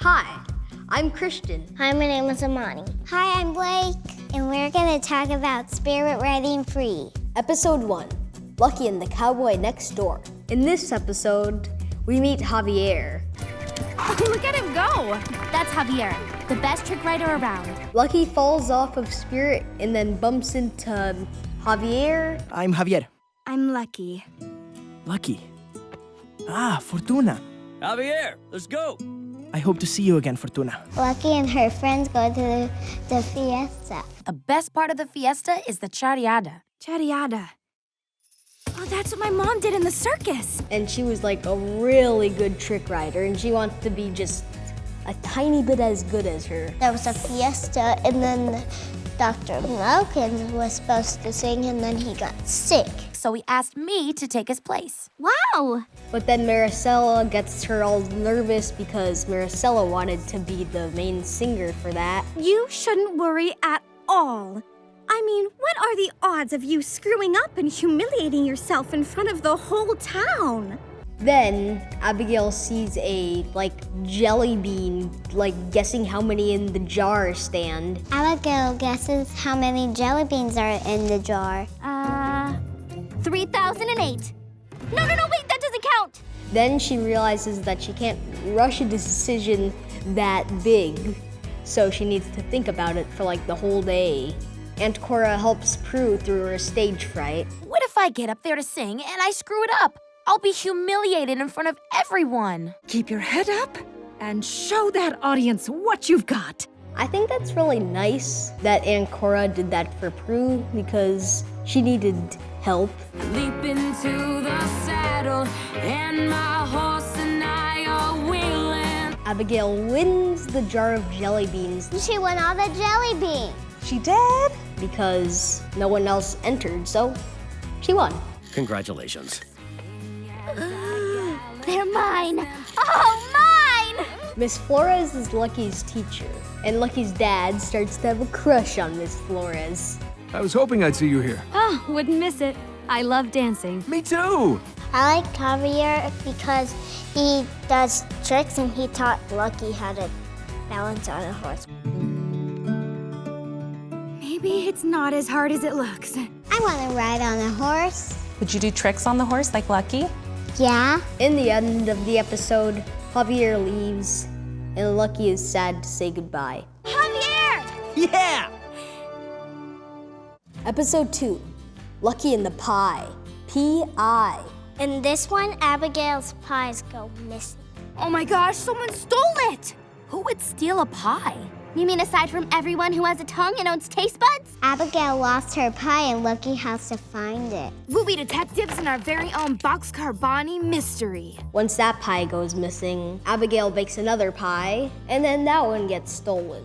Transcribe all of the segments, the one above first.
Hi, I'm Christian. Hi, my name is Amani. Hi, I'm Blake, and we're going to talk about Spirit Riding Free. Episode 1, Lucky and the Cowboy Next Door. In this episode, we meet Javier. Oh, look at him go! That's Javier, the best trick rider around. Lucky falls off of Spirit and then bumps into Javier. I'm Javier. I'm Lucky. Lucky. Ah, Fortuna. Javier, let's go. I hope to see you again, Fortuna. Lucky and her friends go to the fiesta. The best part of the fiesta is the charreada. Charreada. Oh, that's what my mom did in the circus. And she was like a really good trick rider, and she wants to be just a tiny bit as good as her. There was a fiesta, and then Dr. Malkin was supposed to sing, and then he got sick. So he asked me to take his place. Wow! But then Maricela gets her all nervous because Maricela wanted to be the main singer for that. You shouldn't worry at all. I mean, what are the odds of you screwing up and humiliating yourself in front of the whole town? Then Abigail sees a jelly bean, guessing how many in the jar stand. Abigail guesses how many jelly beans are in the jar. 3,008. No, wait, that doesn't count. Then she realizes that she can't rush a decision that big, so she needs to think about it for the whole day. Aunt Cora helps Prue through her stage fright. What if I get up there to sing and I screw it up? I'll be humiliated in front of everyone. Keep your head up and show that audience what you've got. I think that's really nice that Aunt Cora did that for Prue because she needed help. Leap into the saddle, and my horse and I are wheeling. Abigail wins the jar of jelly beans. She won all the jelly beans. She did? Because no one else entered, so she won. Congratulations. They're mine. Oh, mine! Miss Flores is Lucky's teacher, and Lucky's dad starts to have a crush on Miss Flores. I was hoping I'd see you here. Oh, wouldn't miss it. I love dancing. Me too. I like Javier because he does tricks and he taught Lucky how to balance on a horse. Maybe it's not as hard as it looks. I want to ride on a horse. Would you do tricks on the horse like Lucky? Yeah. In the end of the episode, Javier leaves, and Lucky is sad to say goodbye. Javier! Yeah! Episode 2, Lucky and the Pie, P.I. In this one, Abigail's pies go missing. Oh my gosh, someone stole it! Who would steal a pie? You mean aside from everyone who has a tongue and owns taste buds? Abigail lost her pie and Lucky has to find it. We'll be detectives in our very own Boxcar Bonnie mystery. Once that pie goes missing, Abigail bakes another pie, and then that one gets stolen.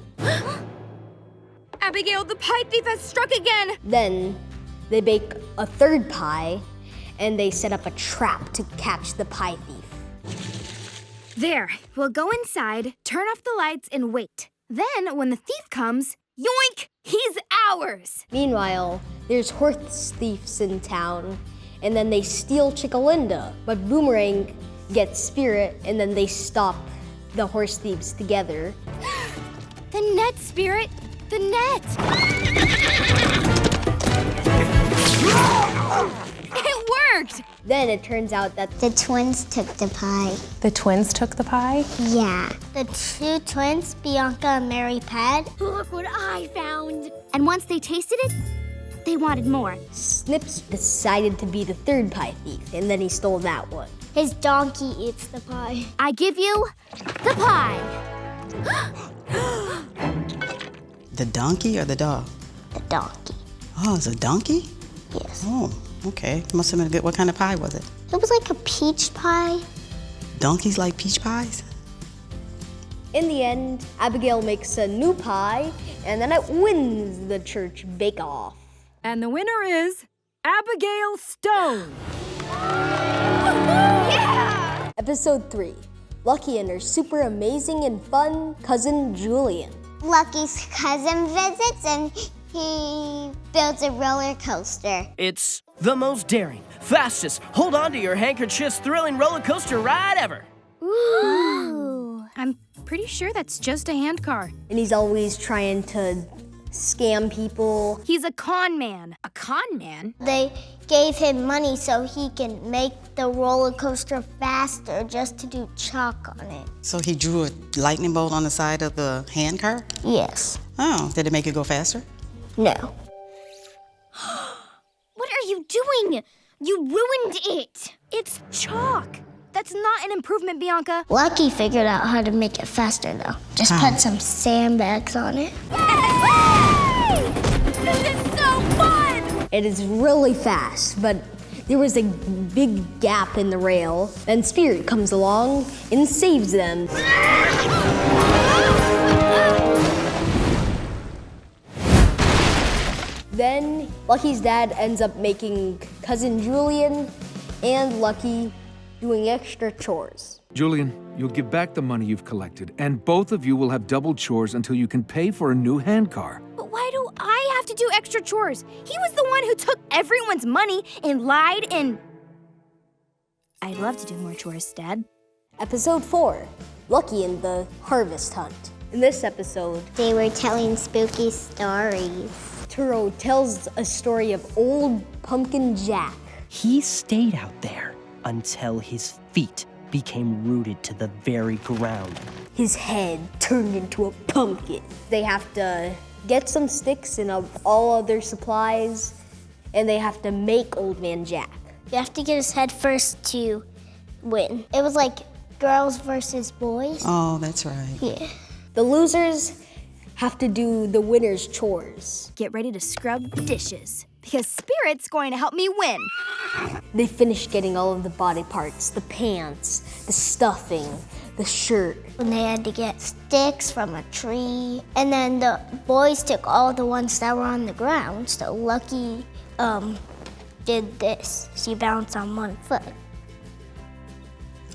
Abigail, the pie thief has struck again. Then they bake a third pie, and they set up a trap to catch the pie thief. There, we'll go inside, turn off the lights, and wait. Then, when the thief comes, yoink, he's ours. Meanwhile, there's horse thieves in town, and then they steal Chickalinda, but Boomerang gets Spirit, and then they stop the horse thieves together. The net, Spirit! The net! It worked! Then it turns out that The twins took the pie. The twins took the pie? Yeah. The two twins, Bianca and Mary Pat. Look what I found. And once they tasted it, they wanted more. Snips decided to be the third pie thief, and then he stole that one. His donkey eats the pie. I give you the pie. The donkey or the dog? The donkey. Oh, it's a donkey? Yes. Oh, okay. Must have been good. What kind of pie was it? It was like a peach pie. Donkeys like peach pies? In the end, Abigail makes a new pie, and then it wins the church bake-off. And the winner is Abigail Stone. Yeah! Episode 3, Lucky and her super amazing and fun cousin Julian. Lucky's cousin visits and he builds a roller coaster. It's the most daring, fastest, hold on to your handkerchiefs thrilling roller coaster ride ever. Ooh. I'm pretty sure that's just a handcar. And he's always trying to scam people. He's a con man. A con man? They gave him money so he can make the roller coaster faster just to do chalk on it. So he drew a lightning bolt on the side of the handcar? Yes. Oh, did it make it go faster? No. What are you doing? You ruined it. It's chalk. That's not an improvement, Bianca. Lucky figured out how to make it faster, though. Just put some sandbags on it. Yay! This is so fun! It is really fast, but there was a big gap in the rail. Then Spirit comes along and saves them. Then Lucky's dad ends up making cousin Julian and Lucky doing extra chores. Julian, you'll give back the money you've collected, and both of you will have double chores until you can pay for a new handcar. But why do I have to do extra chores? He was the one who took everyone's money and lied and... I'd love to do more chores, Dad. Episode 4, Lucky and the Harvest Hunt. In this episode, They were telling spooky stories. Turo tells a story of old Pumpkin Jack. He stayed out there until his feet became rooted to the very ground. His head turned into a pumpkin. They have to get some sticks and all other supplies, and they have to make Old Man Jack. You have to get his head first to win. It was like girls versus boys. Oh, that's right. Yeah. The losers have to do the winner's chores. Get ready to scrub dishes, because Spirit's going to help me win. They finish getting all of the body parts, the pants, the stuffing, the shirt. And they had to get sticks from a tree. And then the boys took all the ones that were on the ground. So Lucky did this. She balanced on one foot.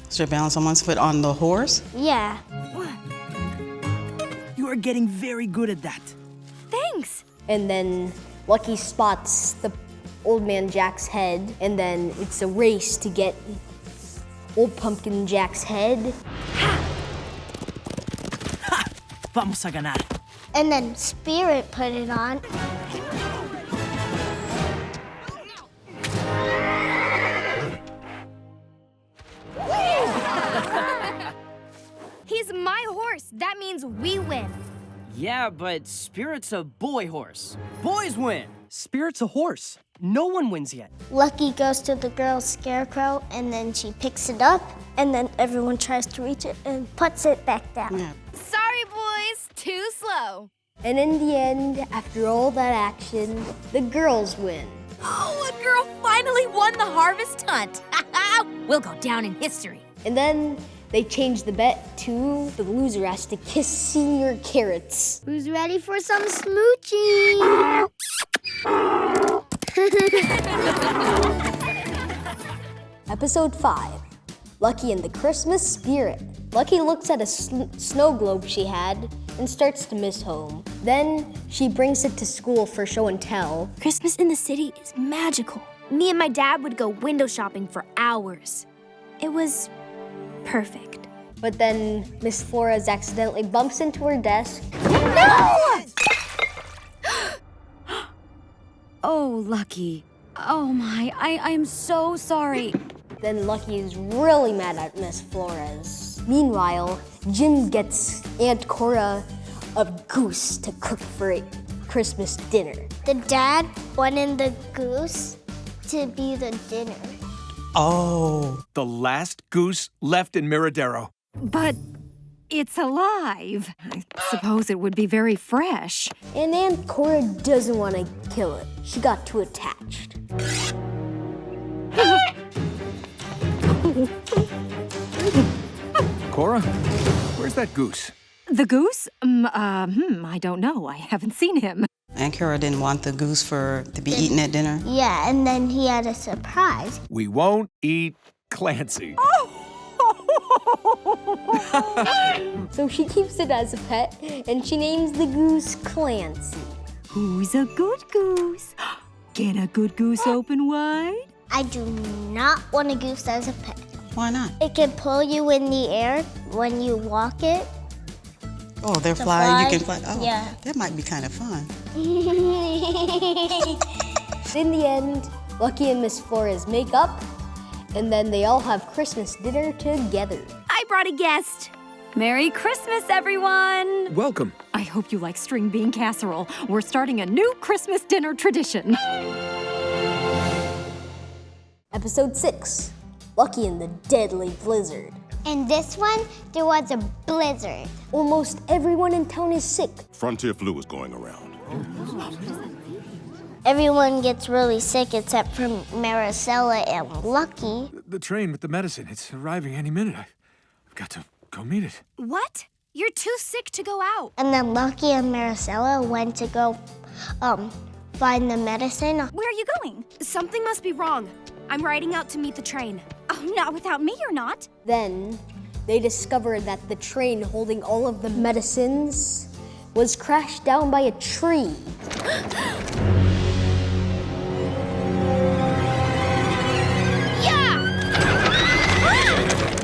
So you balance on one foot on the horse? Yeah. You are getting very good at that. Thanks. And then Lucky spots the Old Man Jack's head, and then it's a race to get Old Pumpkin Jack's head. Vamos a ganar. And then Spirit put it on. He's my horse. That means we win. Yeah, but Spirit's a boy horse. Boys win. Spirit's a horse. No one wins yet. Lucky goes to the girl's scarecrow, and then she picks it up, and then everyone tries to reach it and puts it back down. Yeah. Sorry, boys. Too slow. And in the end, after all that action, the girls win. Oh, a girl finally won the harvest hunt. We'll go down in history. And then they change the bet to the loser has to kiss Senior Carrots. Who's ready for some smooching? Episode 5, Lucky and the Christmas Spirit. Lucky looks at a snow globe she had and starts to miss home. Then she brings it to school for show and tell. Christmas in the city is magical. Me and my dad would go window shopping for hours. It was perfect. But then Miss Flores accidentally bumps into her desk. No! Oh, Lucky. Oh my, I'm so sorry. Then Lucky is really mad at Miss Flores. Meanwhile, Jim gets Aunt Cora a goose to cook for a Christmas dinner. The dad wanted the goose to be the dinner. Oh, the last goose left in Miradero. But it's alive. I suppose it would be very fresh. And Aunt Cora doesn't want to kill it. She got too attached. Cora, where's that goose? The goose? I don't know. I haven't seen him. Aunt Cara didn't want the goose to be eaten at dinner? Yeah, and then he had a surprise. We won't eat Clancy. So she keeps it as a pet, and she names the goose Clancy. Who's a good goose? Can a good goose open wide? I do not want a goose as a pet. Why not? It can pull you in the air when you walk it. Oh, they're To flying. You fly? can fly. Oh, Yeah. That might be kind of fun. In the end, Lucky and Miss Flores make up, and then they all have Christmas dinner together. I brought a guest. Merry Christmas, everyone! Welcome. I hope you like string bean casserole. We're starting a new Christmas dinner tradition. Episode 6, Lucky in the Deadly Blizzard. In this one, there was a blizzard. Almost everyone in town is sick. Frontier flu is going around. Everyone gets really sick except for Maricela and Lucky. The train with the medicine, it's arriving any minute. I've got to go meet it. What? You're too sick to go out. And then Lucky and Maricela went to go find the medicine. Where are you going? Something must be wrong. I'm riding out to meet the train. Oh, not without me, you're not. Then they discover that the train holding all of the medicines was crashed down by a tree.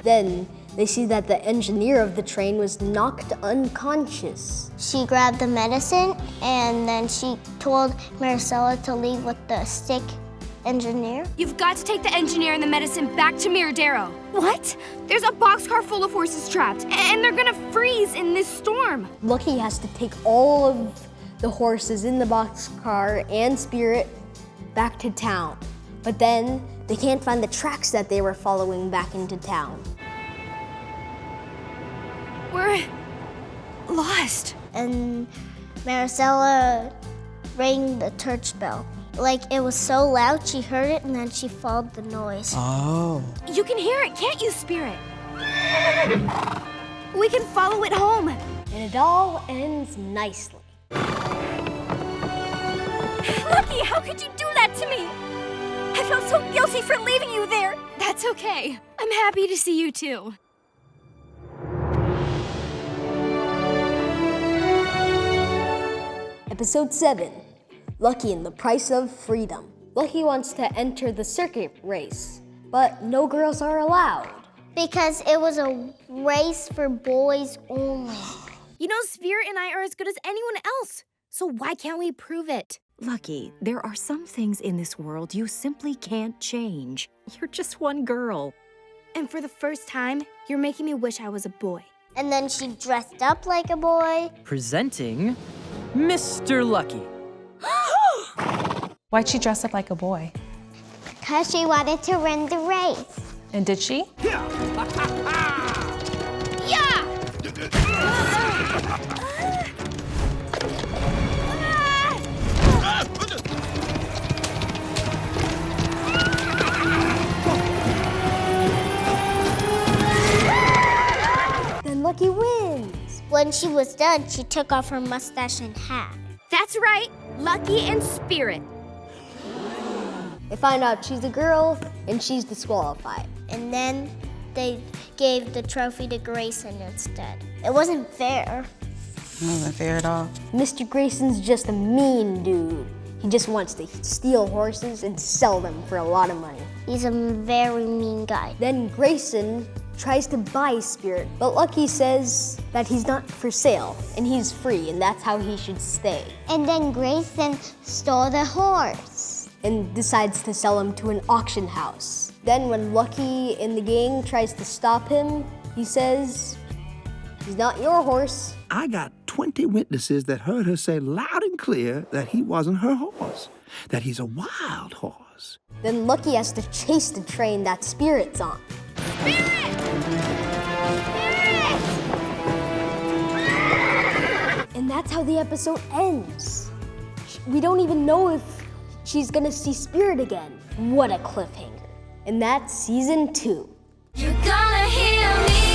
Then they see that the engineer of the train was knocked unconscious. She grabbed the medicine and then she told Maricela to leave with the sick engineer. You've got to take the engineer and the medicine back to Miradero. What? There's a boxcar full of horses trapped, and they're gonna freeze in this storm. Lucky has to take all of the horses in the boxcar and Spirit back to town. But then they can't find the tracks that they were following back into town. We're lost. And Maricela rang the church bell. Like, it was so loud, she heard it, and then she followed the noise. Oh. You can hear it, can't you, Spirit? We can follow it home. And it all ends nicely. Lucky, how could you do that to me? I felt so guilty for leaving you there. That's okay. I'm happy to see you too. Episode 7, Lucky and the Price of Freedom. Lucky wants to enter the circuit race, but no girls are allowed. Because it was a race for boys only. You know, Spirit and I are as good as anyone else. So why can't we prove it? Lucky, there are some things in this world you simply can't change. You're just one girl. And for the first time, you're making me wish I was a boy. And then she dressed up like a boy. Presenting Mr. Lucky. Why'd she dress up like a boy? Because she wanted to win the race. And did she? Yeah! Then Lucky wins. When she was done, she took off her mustache and hat. That's right, Lucky and Spirit. They find out she's a girl and she's disqualified. And then they gave the trophy to Grayson instead. It wasn't fair. It wasn't fair at all. Mr. Grayson's just a mean dude. He just wants to steal horses and sell them for a lot of money. He's a very mean guy. Then Grayson tries to buy Spirit, but Lucky says that he's not for sale and he's free and that's how he should stay. And then Grayson stole the horse. And decides to sell him to an auction house. Then when Lucky and the gang tries to stop him, he says, he's not your horse. I got 20 witnesses that heard her say loud and clear that he wasn't her horse, that he's a wild horse. Then Lucky has to chase the train that Spirit's on. Spirit! And that's how the episode ends. We don't even know if she's gonna see Spirit again. What a cliffhanger. And that's season 2. You're gonna hear me.